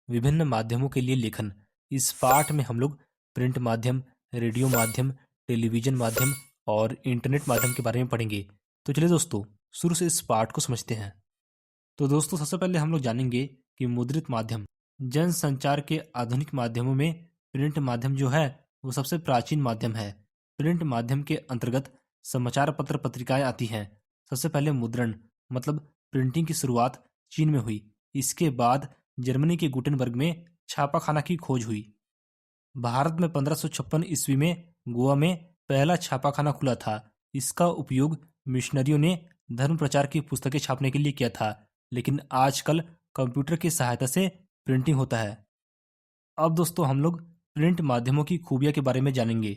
विभिन्न माध्यमों के लिए लेखन। इस पाठ में हम लोग प्रिंट माध्यम, रेडियो माध्यम, टेलीविजन माध्यम और इंटरनेट माध्यम के बारे में पढ़ेंगे। तो चलिए दोस्तों, शुरू से इस पाठ को समझते हैं। तो दोस्तों, सबसे पहले हम लोग जानेंगे कि मुद्रित माध्यम। जन संचार के आधुनिक माध्यमों में प्रिंट माध्यम जो है वो सबसे प्राचीन माध्यम है। प्रिंट माध्यम के अंतर्गत समाचार पत्र पत्रिकाएं आती हैं। सबसे पहले मुद्रण मतलब प्रिंटिंग की शुरुआत चीन में हुई। इसके बाद जर्मनी के गुटेनबर्ग में छापाखाना की खोज हुई। भारत में 1556 ईस्वी में गोवा में पहला छापाखाना खुला था। इसका उपयोग मिशनरियों ने धर्म प्रचार की पुस्तकें छापने के लिए किया था, लेकिन आजकल कंप्यूटर की सहायता से प्रिंटिंग होता है। अब दोस्तों, हम लोग प्रिंट माध्यमों की खूबियां के बारे में जानेंगे।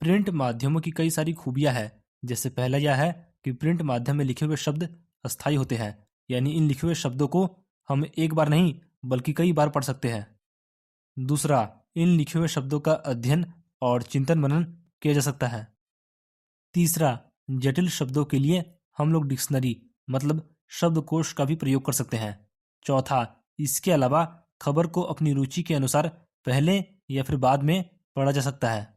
प्रिंट माध्यमों की कई सारी खूबियां हैं। जैसे पहला यह है कि प्रिंट माध्यम में लिखे हुए शब्द अस्थायी होते हैं, यानी इन लिखे हुए शब्दों को हम एक बार नहीं बल्कि कई बार पढ़ सकते हैं। दूसरा, इन लिखे हुए शब्दों का अध्ययन और चिंतन मनन किया जा सकता है। तीसरा, जटिल शब्दों के लिए हम लोग डिक्शनरी मतलब शब्दकोश का भी प्रयोग कर सकते हैं। चौथा, इसके अलावा खबर को अपनी रुचि के अनुसार पहले या फिर बाद में पढ़ा जा सकता है।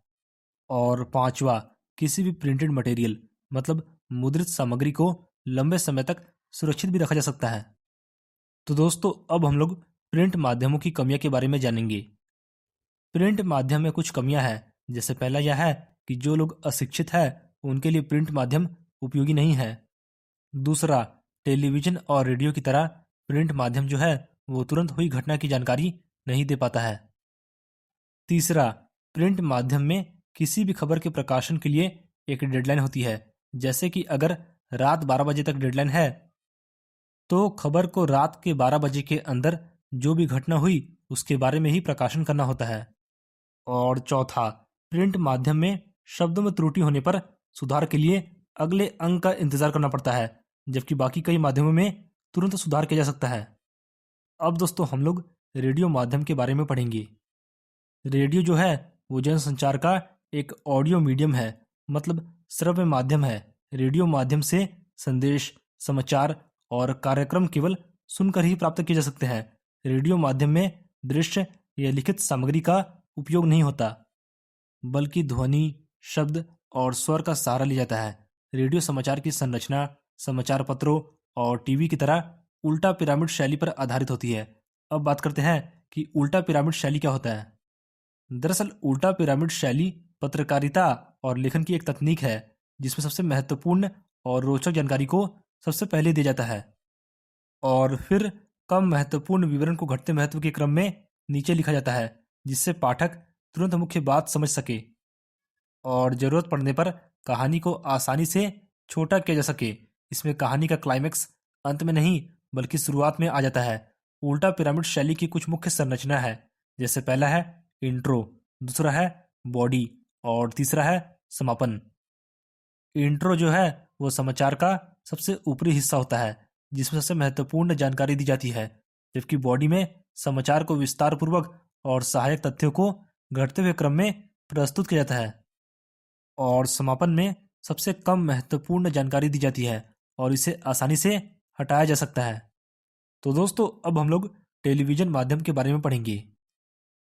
और पांचवा, किसी भी प्रिंटेड मटेरियल मतलब मुद्रित सामग्री को लंबे समय तक सुरक्षित भी रखा जा सकता है। तो दोस्तों, अब हम लोग प्रिंट माध्यमों की कमियां के बारे में जानेंगे। प्रिंट माध्यम में कुछ कमियां हैं। जैसे पहला यह है कि जो लोग अशिक्षित हैं उनके लिए प्रिंट माध्यम उपयोगी नहीं है। दूसरा, टेलीविजन और रेडियो की तरह प्रिंट माध्यम जो है वो तुरंत हुई घटना की जानकारी नहीं दे पाता है। तीसरा, प्रिंट माध्यम में किसी भी खबर के प्रकाशन के लिए एक डेडलाइन होती है। जैसे कि अगर रात 12 बजे तक डेडलाइन है तो खबर को रात के 12 बजे के अंदर जो भी घटना हुई उसके बारे में ही प्रकाशन करना होता है। और चौथा, प्रिंट माध्यम में शब्दों में त्रुटि होने पर सुधार के लिए अगले अंक का इंतजार करना पड़ता है, जबकि बाकी कई माध्यमों में तुरंत सुधार किया जा सकता है। अब दोस्तों, हम लोग रेडियो माध्यम के बारे में पढ़ेंगे। रेडियो जो है वो जनसंचार का एक ऑडियो मीडियम है, मतलब श्रव्य माध्यम है। रेडियो माध्यम से संदेश, समाचार और कार्यक्रम केवल सुनकर ही प्राप्त किए जा सकते हैं। रेडियो माध्यम में दृश्य या लिखित सामग्री का उपयोग नहीं होता, बल्कि ध्वनि, शब्द और स्वर का सहारा लिया जाता है। रेडियो समाचार की संरचना समाचार पत्रों और टीवी की तरह उल्टा पिरामिड शैली पर आधारित होती है। अब बात करते हैं कि उल्टा पिरामिड शैली क्या होता है। दरअसल उल्टा पिरामिड शैली पत्रकारिता और लेखन की एक तकनीक है जिसमें सबसे महत्वपूर्ण और रोचक जानकारी को सबसे पहले दिया जाता है और फिर कम महत्वपूर्ण विवरण को घटते महत्व के क्रम में नीचे लिखा जाता है, जिससे पाठक तुरंत मुख्य बात समझ सके और जरूरत पड़ने पर कहानी को आसानी से छोटा किया जा सके। इसमें कहानी का क्लाइमेक्स अंत में नहीं बल्कि शुरुआत में आ जाता है। उल्टा पिरामिड शैली की कुछ मुख्य संरचना है। जैसे पहला है इंट्रो, दूसरा है बॉडी और तीसरा है समापन। इंट्रो जो है वो समाचार का सबसे ऊपरी हिस्सा होता है जिसमें सबसे महत्वपूर्ण जानकारी दी जाती है, जबकि बॉडी में समाचार को विस्तार पूर्वक और सहायक तथ्यों को घटते हुए क्रम में प्रस्तुत किया जाता है और समापन में सबसे कम महत्वपूर्ण जानकारी दी जाती है और इसे आसानी से हटाया जा सकता है। तो दोस्तों, अब हम लोग टेलीविजन माध्यम के बारे में पढ़ेंगे।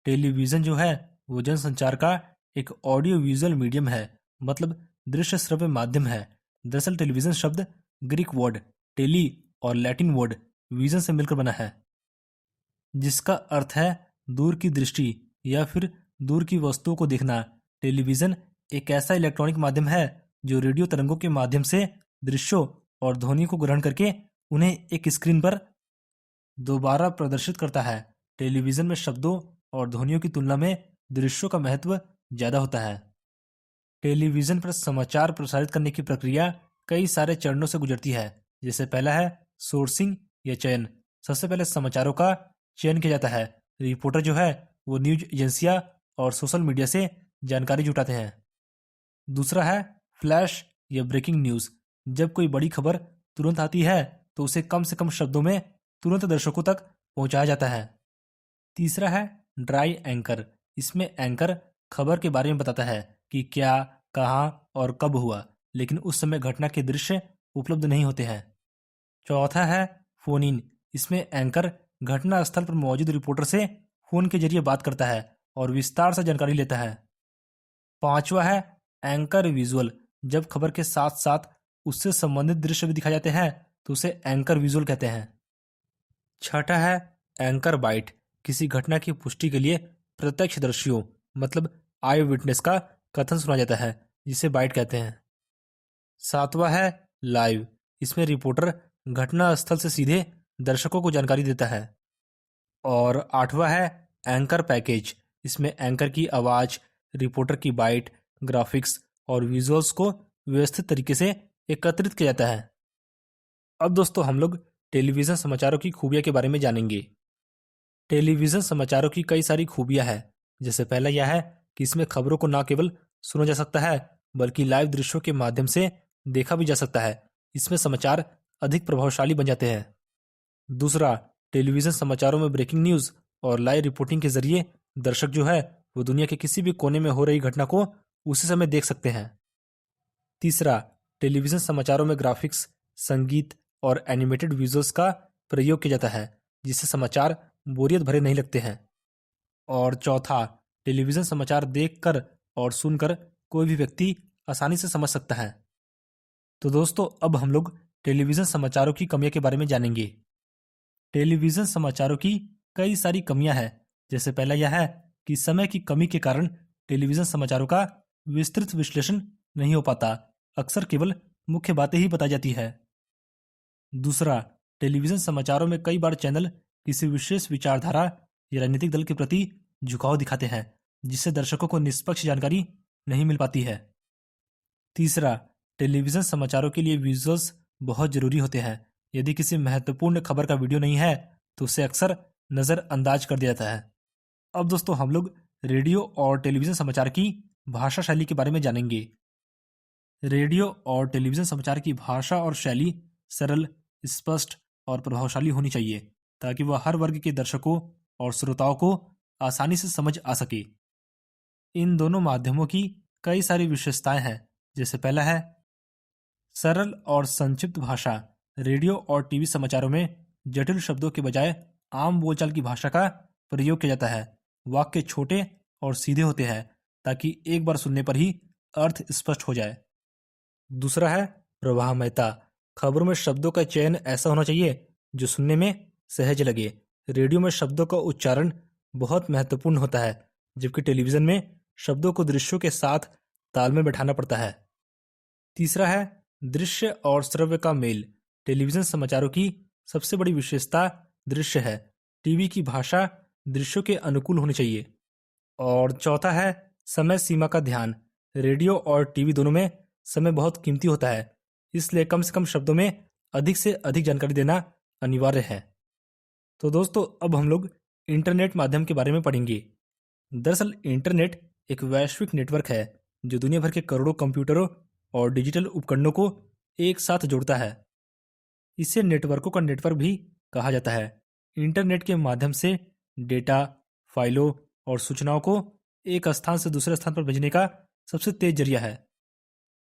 टेलीविज़न जो है वो जनसंचार का एक ऑडियो विजुअल मीडियम है, मतलब दृश्य श्रव्य माध्यम है। दरअसल टेलीविज़न शब्द ग्रीक वर्ड टेली और लैटिन वर्ड विजन से मिलकर बना है, जिसका अर्थ है दूर की दृष्टि या फिर दूर की वस्तुओं को देखना। टेलीविज़न एक ऐसा इलेक्ट्रॉनिक माध्यम है जो रेडियो तरंगों के माध्यम से दृश्यों और ध्वनि को ग्रहण करके उन्हें एक स्क्रीन पर दोबारा प्रदर्शित करता है। टेलीविज़न में शब्दों और ध्वनियों की तुलना में दृश्यों का महत्व ज़्यादा होता है। टेलीविज़न पर समाचार प्रसारित करने की प्रक्रिया कई सारे चरणों से गुजरती है। जैसे पहला है सोर्सिंग या चयन। सबसे पहले समाचारों का चयन किया जाता है। रिपोर्टर जो है वो न्यूज एजेंसियां और सोशल मीडिया से जानकारी जुटाते हैं। दूसरा है फ्लैश या ब्रेकिंग न्यूज़। जब कोई बड़ी खबर तुरंत आती है तो उसे कम से कम शब्दों में तुरंत दर्शकों तक पहुंचाया जाता है। तीसरा है ड्राई एंकर। इसमें एंकर खबर के बारे में बताता है कि क्या, कहाँ और कब हुआ, लेकिन उस समय घटना के दृश्य उपलब्ध नहीं होते हैं। चौथा है फोन इन। इसमें एंकर घटना स्थल पर मौजूद रिपोर्टर से फोन के जरिए बात करता है और विस्तार से जानकारी लेता है। पांचवा है एंकर विजुअल। जब खबर के साथ साथ उससे संबंधित दृश्य भी दिखाए जाते हैं तो उसे एंकर विजुअल कहते हैं। छठा है एंकर बाइट। किसी घटना की पुष्टि के लिए प्रत्यक्षदर्शियों मतलब आई विटनेस का कथन सुना जाता है, जिसे बाइट कहते हैं। सातवां है लाइव। इसमें रिपोर्टर घटना स्थल से सीधे दर्शकों को जानकारी देता है। और आठवां है एंकर पैकेज। इसमें एंकर की आवाज, रिपोर्टर की बाइट, ग्राफिक्स और विजुअल्स को व्यवस्थित तरीके से एकत्रित किया जाता है। अब दोस्तों हम लोग टेलीविजन समाचारों की खूबियां के बारे में जानेंगे। टेलीविजन समाचारों की कई सारी खूबियां हैं। जैसे पहला यह है कि इसमें खबरों को न केवल सुना जा सकता है बल्कि लाइव दृश्यों के माध्यम से देखा भी जा सकता है। इसमें समाचार अधिक प्रभावशाली बन जाते हैं। दूसरा, टेलीविजन समाचारों में ब्रेकिंग न्यूज और लाइव रिपोर्टिंग के जरिए दर्शक जो है वो दुनिया के किसी भी कोने में हो रही घटना को उसी समय देख सकते हैं। तीसरा, टेलीविजन समाचारों में ग्राफिक्स, संगीत और एनिमेटेड विजुअल्स का प्रयोग किया जाता है, जिससे समाचार बोरियत भरे नहीं लगते हैं। और चौथा, टेलीविजन समाचार देखकर और सुनकर कोई भी व्यक्ति आसानी से समझ सकता है। तो दोस्तों अब हम लोग टेलीविजन समाचारों की कमियों के बारे में जानेंगे। टेलीविजन समाचारों की कई सारी कमियां हैं। जैसे पहला यह है कि समय की कमी के कारण टेलीविजन समाचारों का विस्तृत विश्लेषण नहीं हो पाता। अक्सर केवल मुख्य बातें ही बताई जाती है। दूसरा, टेलीविजन समाचारों में कई बार चैनल किसी विशेष विचारधारा या राजनीतिक दल के प्रति झुकाव दिखाते हैं, जिससे दर्शकों को निष्पक्ष जानकारी नहीं मिल पाती है। तीसरा, टेलीविजन समाचारों के लिए विजुअल्स बहुत जरूरी होते हैं। यदि किसी महत्वपूर्ण खबर का वीडियो नहीं है तो उसे अक्सर नजरअंदाज कर दिया जाता है। अब दोस्तों हम लोग रेडियो और टेलीविजन समाचार की भाषा शैली के बारे में जानेंगे। रेडियो और टेलीविजन समाचार की भाषा और शैली सरल, स्पष्ट और प्रभावशाली होनी चाहिए ताकि वह हर वर्ग के दर्शकों और श्रोताओं को आसानी से समझ आ सके। इन दोनों माध्यमों की कई सारी विशेषताएं हैं। जैसे पहला है सरल और संक्षिप्त भाषा। रेडियो और टीवी समाचारों में जटिल शब्दों के बजाय आम बोलचाल की भाषा का प्रयोग किया जाता है। वाक्य छोटे और सीधे होते हैं ताकि एक बार सुनने पर ही अर्थ स्पष्ट हो जाए। दूसरा है प्रवाहमयता। खबरों में शब्दों का चयन ऐसा होना चाहिए जो सुनने में सहज लगे। रेडियो में शब्दों का उच्चारण बहुत महत्वपूर्ण होता है, जबकि टेलीविजन में शब्दों को दृश्यों के साथ तालमेल बैठाना पड़ता है। तीसरा है दृश्य और श्रव्य का मेल। टेलीविजन समाचारों की सबसे बड़ी विशेषता दृश्य है। टीवी की भाषा दृश्यों के अनुकूल होनी चाहिए। और चौथा है समय सीमा का ध्यान। रेडियो और टीवी दोनों में समय बहुत कीमती होता है, इसलिए कम से कम शब्दों में अधिक से अधिक जानकारी देना अनिवार्य है। तो दोस्तों अब हम लोग इंटरनेट माध्यम के बारे में पढ़ेंगे। दरअसल इंटरनेट एक वैश्विक नेटवर्क है जो दुनिया भर के करोड़ों कंप्यूटरों और डिजिटल उपकरणों को एक साथ जोड़ता है। इसे नेटवर्कों का नेटवर्क भी कहा जाता है। इंटरनेट के माध्यम से डेटा, फाइलों और सूचनाओं को एक स्थान से दूसरे स्थान पर भेजने का सबसे तेज जरिया है।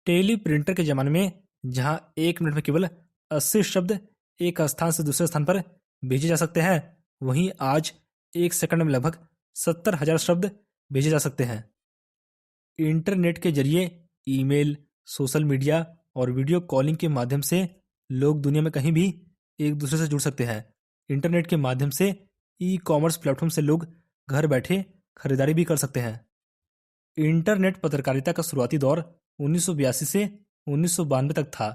टेली प्रिंटर के ज़माने में जहां एक मिनट में केवल 80 शब्द एक स्थान से दूसरे स्थान पर भेजे जा सकते हैं, वहीं आज एक सेकंड में लगभग 70,000 शब्द भेजे जा सकते हैं। इंटरनेट के जरिए ईमेल, सोशल मीडिया और वीडियो कॉलिंग के माध्यम से लोग दुनिया में कहीं भी एक दूसरे से जुड़ सकते हैं। इंटरनेट के माध्यम से ई कॉमर्स प्लेटफॉर्म से लोग घर बैठे खरीदारी भी कर सकते हैं। इंटरनेट पत्रकारिता का शुरुआती दौर 1982 से 1992 तक था।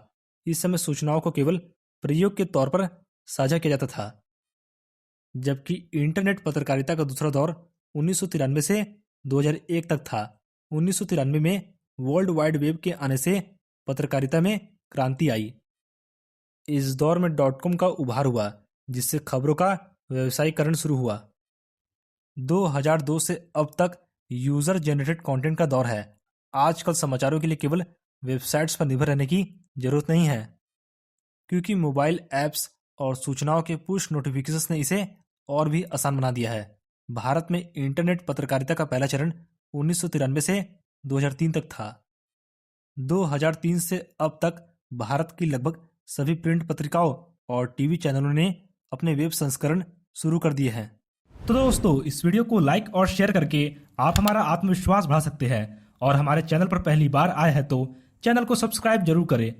इस समय सूचनाओं को केवल प्रयोग के तौर पर साझा किया जाता था, जबकि इंटरनेट पत्रकारिता का दूसरा दौर 1993 से 2001 तक था। 1993 में वर्ल्ड वाइड वेब के आने से पत्रकारिता में क्रांति आई। इस दौर में .com का उभार हुआ, जिससे खबरों का व्यवसायीकरण शुरू हुआ। 2002 से अब तक यूजर जनरेटेड कंटेंट का दौर है। आजकल समाचारों के लिए केवल वेबसाइट्स पर निर्भर रहने की जरूरत नहीं है, क्योंकि मोबाइल ऐप्स और सूचनाओं के पुश नोटिफिकेशंस ने इसे और भी आसान बना दिया है। भारत में इंटरनेट पत्रकारिता का पहला चरण 1993 से 2003 तक था। 2003 से अब तक भारत की लगभग सभी प्रिंट पत्रिकाओं और टीवी चैनलों ने अपने वेब संस्करण शुरू कर दिए हैं। तो दोस्तों, इस वीडियो को लाइक और शेयर करके आप हमारा आत्मविश्वास बढ़ा सकते हैं और हमारे चैनल पर पहली बार आए हैं तो चैनल को सब्सक्राइब जरूर करें